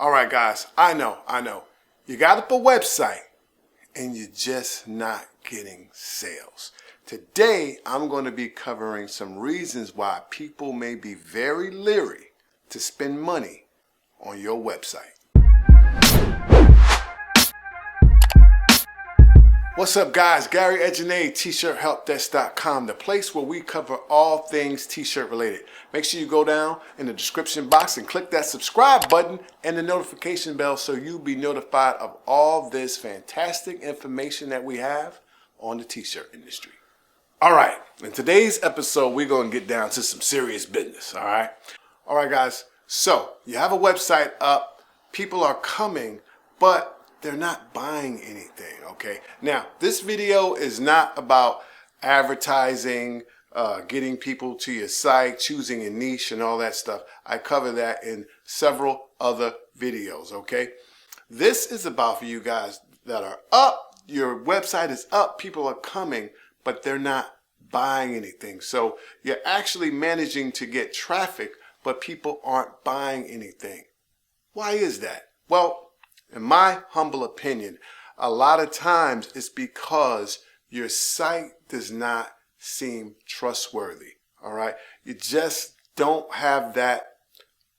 All right, guys, I know. You got up a website and you're just not getting sales. Today, I'm going to be covering some reasons why people may be very leery to spend money on your website. What's up, guys? Gary Edgenade, t-shirthelpdesk.com, the place where we cover all things t-shirt related. Make sure you go down in the description box and click that subscribe button and the notification bell so you'll be notified of all this fantastic information that we have on the t-shirt industry. All right, in today's episode, we're going to get down to some serious business, all right? All right, guys, so you have a website up, people are coming, but they're not buying anything, okay? Now, this video is not about advertising, getting people to your site, choosing a niche and all that stuff. I cover that in several other videos, okay? This is about for you guys that are up, your website is up, people are coming, but they're not buying anything. So you're actually managing to get traffic, but people aren't buying anything. Why is that? Well, in my humble opinion, a lot of times it's because your site does not seem trustworthy, all right? You just don't have that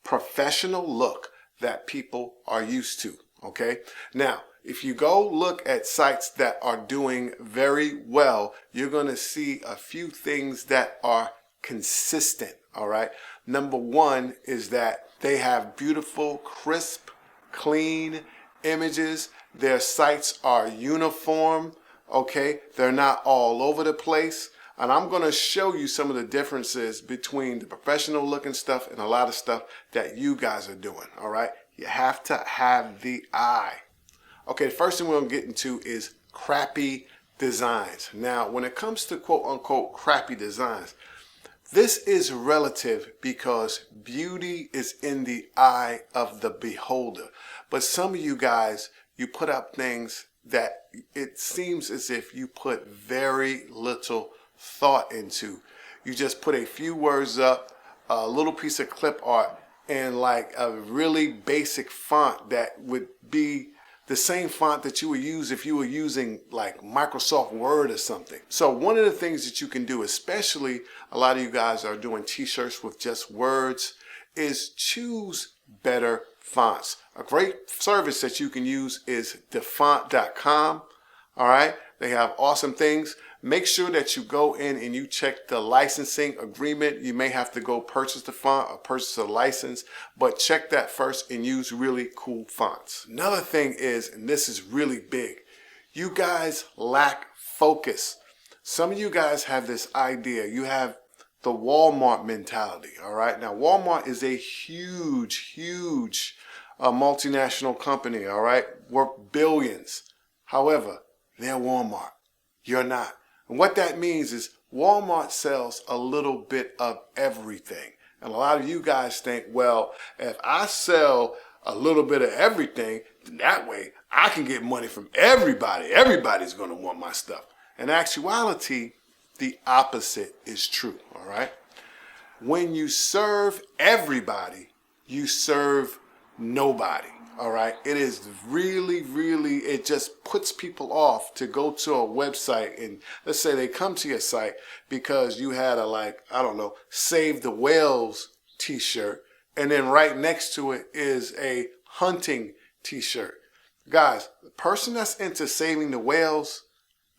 professional look that people are used to, okay? Now, if you go look at sites that are doing very well, you're going to see a few things that are consistent, all right? Number one is that they have beautiful, crisp, clean images. Their sites are uniform, okay? They're not all over the place. And I'm going to show you some of the differences between the professional looking stuff and a lot of stuff that you guys are doing, all right? You have to have the eye. Okay, the first thing we're going to get into is crappy designs. Now, when it comes to quote unquote crappy designs, this is relative because beauty is in the eye of the beholder. But some of you guys, you put up things that it seems as if you put very little thought into. You just put a few words up, a little piece of clip art, and like a really basic font that would be the same font that you would use if you were using like Microsoft Word or something. So one of the things that you can do, especially a lot of you guys are doing t-shirts with just words, is choose better fonts. A great service that you can use is defont.com. All right, they have awesome things. Make sure that you go in and you check the licensing agreement. You may have to go purchase the font or purchase a license, but check that first and use really cool fonts. Another thing is, and this is really big, you guys lack focus. Some of you guys have this idea. You have the Walmart mentality, all right? Now, Walmart is a huge multinational company, all right? Worth billions. However, they're Walmart. You're not. And what that means is Walmart sells a little bit of everything. And a lot of you guys think, well, if I sell a little bit of everything, then that way I can get money from everybody. Everybody's going to want my stuff. In actuality, the opposite is true, all right? When you serve everybody, you serve nobody, all right? It is really, it just puts people off to go to a website and let's say they come to your site because you had a like, I don't know, Save the Whales t-shirt, and then right next to it is a hunting t-shirt. Guys, the person that's into saving the whales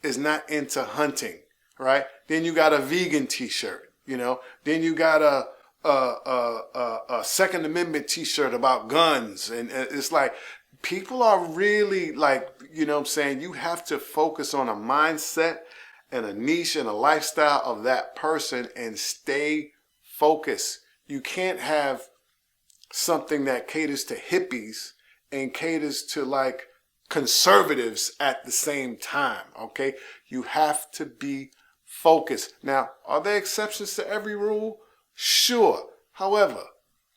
is not into hunting, right? Then you got a vegan t-shirt, you know, then you got a Second Amendment t-shirt about guns. And it's like, people are really like, you know what I'm saying? You have to focus on a mindset and a niche and a lifestyle of that person and stay focused. You can't have something that caters to hippies and caters to like conservatives at the same time, okay? You have to be focused. Now, are there exceptions to every rule? Sure. However,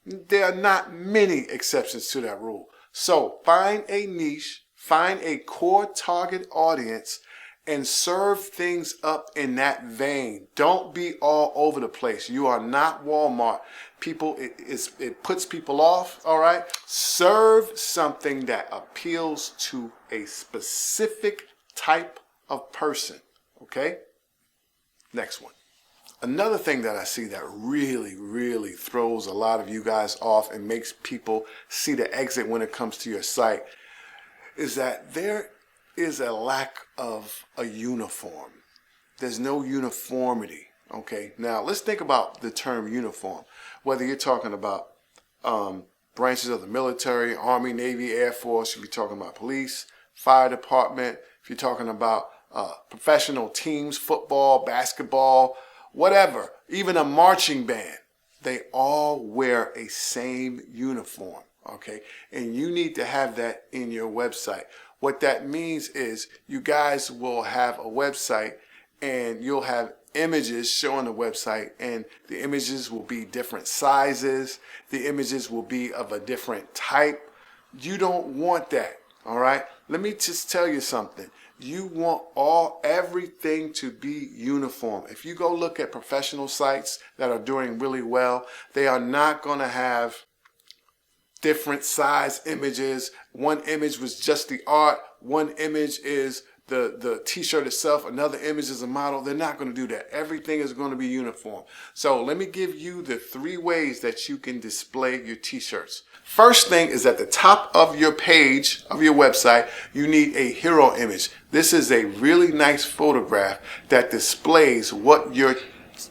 there are not many exceptions to that rule. So find a niche, find a core target audience, and serve things up in that vein. Don't be all over the place. You are not Walmart. people, it puts people off, all right? Serve something that appeals to a specific type of person, okay? Next one. Another thing that I see that really, really throws a lot of you guys off and makes people see the exit when it comes to your site is that there is a lack of a uniform. There's no uniformity, okay? Now, let's think about the term uniform. Whether you're talking about branches of the military, Army, Navy, Air Force, if you're talking about police, fire department, if you're talking about professional teams, football, basketball, whatever, even a marching band, they all wear a same uniform, okay? And you need to have that in your website. What that means is you guys will have a website and you'll have images showing the website, and the images will be different sizes. The images will be of a different type. You don't want that, all right? Let me just tell you something. You want everything to be uniform. If you go look at professional sites that are doing really well, they are not going to have different size images. One image was just the art. One image is the t-shirt itself. Another image is a model. They're not going to do that. Everything is going to be uniform. So let me give you the 3 ways that you can display your t-shirts. First thing is at the top of your page of your website, you need a hero image. This is a really nice photograph that displays what your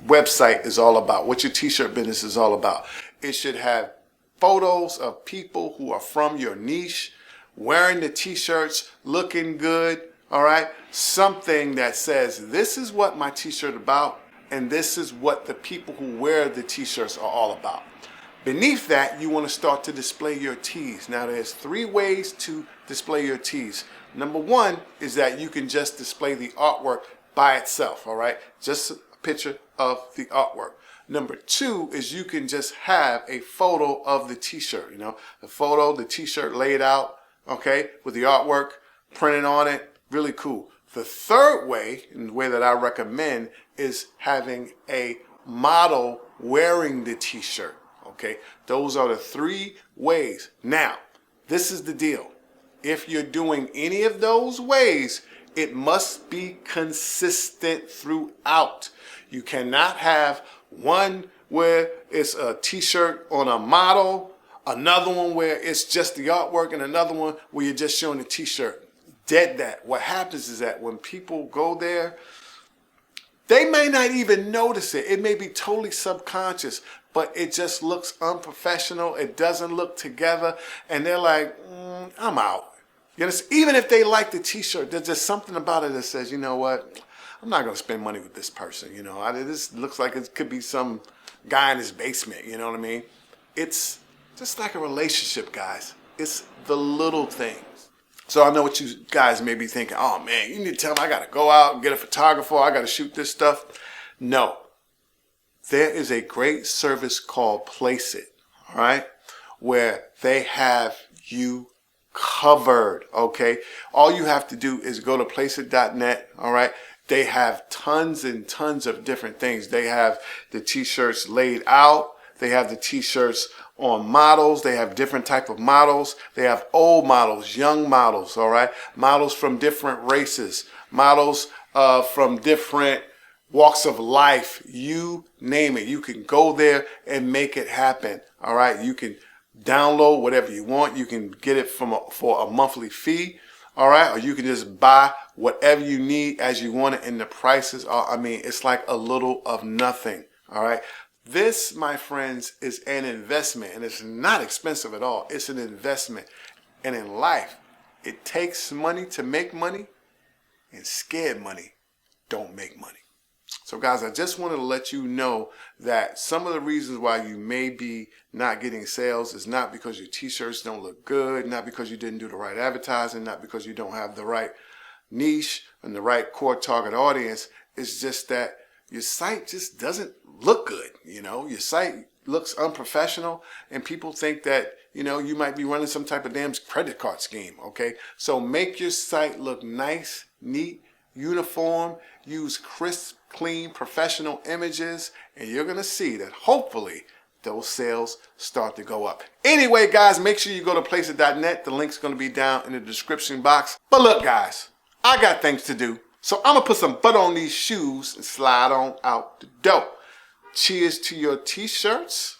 website is all about, what your t-shirt business is all about. It should have photos of people who are from your niche, wearing the t-shirts, looking good, all right? Something that says, this is what my t-shirt about, and this is what the people who wear the t-shirts are all about. Beneath that, you want to start to display your tees. Now, there's 3 ways to display your tees. Number 1 is that you can just display the artwork by itself, all right? Just a picture of the artwork. Number 2 is you can just have a photo of the t-shirt, you know, the photo, the t-shirt laid out, okay, with the artwork printed on it. Really cool. The third way, and the way that I recommend, is having a model wearing the t-shirt. Okay, those are the 3 ways. Now, this is the deal. If you're doing any of those ways, it must be consistent throughout. You cannot have one where it's a t-shirt on a model, another one where it's just the artwork, and another one where you're just showing the t-shirt. Dead that. What happens is that when people go there, they may not even notice it. It may be totally subconscious, but it just looks unprofessional. It doesn't look together. And they're like, I'm out. You understand? Even if they like the t-shirt, there's just something about it that says, you know what? I'm not going to spend money with this person. You know, this looks like it could be some guy in his basement. You know what I mean? It's just like a relationship, guys. It's the little things. So I know what you guys may be thinking, oh man, you need to tell me I got to go out and get a photographer. I got to shoot this stuff. No. There is a great service called Placeit, all right, where they have you covered, okay? All you have to do is go to placeit.net, all right? They have tons and tons of different things. They have the t-shirts laid out. They have the t-shirts on models. They have different type of models. They have old models, young models, all right? Models from different races, models from different walks of life, you name it. You can go there and make it happen, all right? You can download whatever you want. You can get it for a monthly fee, all right? Or you can just buy whatever you need as you want it, and the prices are, I mean, it's like a little of nothing, all right? This, my friends, is an investment, and it's not expensive at all. It's an investment. And in life, it takes money to make money, and scared money don't make money. So guys, I just wanted to let you know that some of the reasons why you may be not getting sales is not because your t-shirts don't look good, not because you didn't do the right advertising, not because you don't have the right niche and the right core target audience. It's just that your site just doesn't look good. You know, your site looks unprofessional, and people think that, you know, you might be running some type of damn credit card scheme. Okay, so make your site look nice, neat, uniform. Use crisp, clean, professional images, and you're going to see that hopefully those sales start to go up. Anyway, guys, make sure you go to Placeit.net. The link's going to be down in the description box. But look, guys, I got things to do. So I'm going to put some butter on these shoes and slide on out the door. Cheers to your t-shirts.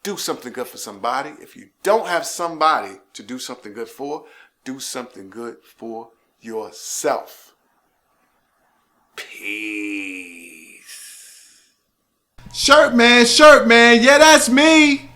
Do something good for somebody. If you don't have somebody to do something good for, do something good for yourself. Peace. Shirt man, yeah, that's me.